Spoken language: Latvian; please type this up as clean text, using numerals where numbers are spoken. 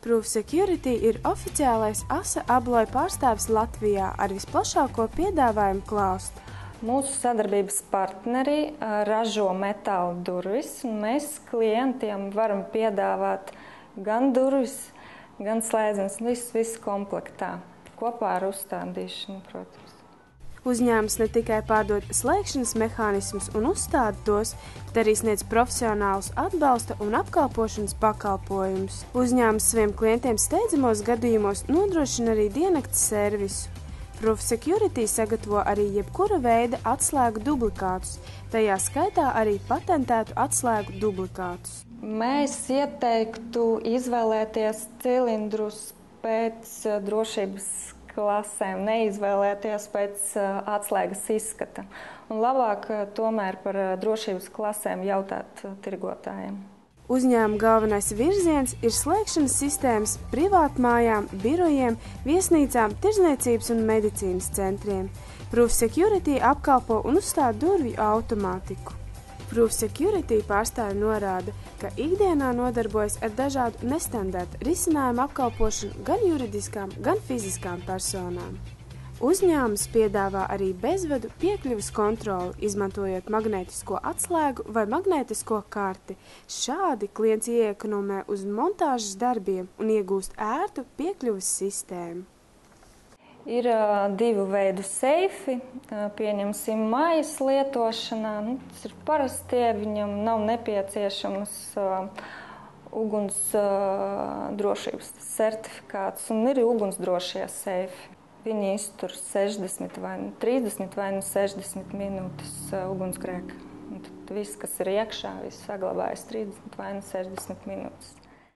Proof Security ir oficiālais ASA abloja pārstāvis Latvijā ar visplašāko piedāvājumu klāstu. Mūsu sadarbības partneri ražo metāla durvis, un mēs klientiem varam piedāvāt gan durvis, gan slēdzenes, visu komplektā, kopā ar uzstādīšanu, protams. Uzņēmums ne tikai pārdod slēgšanas mehānismus un uzstāda tos, bet arī sniedz profesionālus atbalsta un apkalpošanas pakalpojumus. Uzņēmums saviem klientiem steidzamos gadījumos nodrošina arī diennakts servisu. Proof Security sagatavo arī jebkura veida atslēgu dublikātus, tajā skaitā arī patentētu atslēgu dublikātus. Mēs ieteiktu izvēlēties cilindrus pēc drošības klasēm, neizvēlēties pēc atslēgas izskata. Un labāk tomēr par drošības klasēm jautāt tirgotājiem. Uzņēmuma galvenais virziens ir slēgšanas sistēmas privātmājām, birojiem, viesnīcām, tirdzniecības un medicīnas centriem. Proof Security apkalpo un uzstāda durvju automātiku. Proof Security pārstāvji norāda, ka ikdienā nodarbojas ar dažādu nestandarta risinājumu apkalpošanu gan juridiskām, gan fiziskām personām. Uzņēmums piedāvā arī bezvadu piekļuves kontroli, izmantojot magnētisko atslēgu vai magnētisko karti. Šādi klients ieekonomē uz montāžas darbiem un iegūst ērtu piekļuves sistēmu. Ir divu veidu seifi, pieņemsim mājas lietošanā. Tas ir parastie, viņam nav nepieciešams uguns drošības certifikāts, un ir ugunsdrošie seifi. Viņi iztur 60 vai 30 vai 60 minūtes ugunsgrēka. Tad viss, kas ir iekšā, viss saglabājas 30 vai 60 minūtes.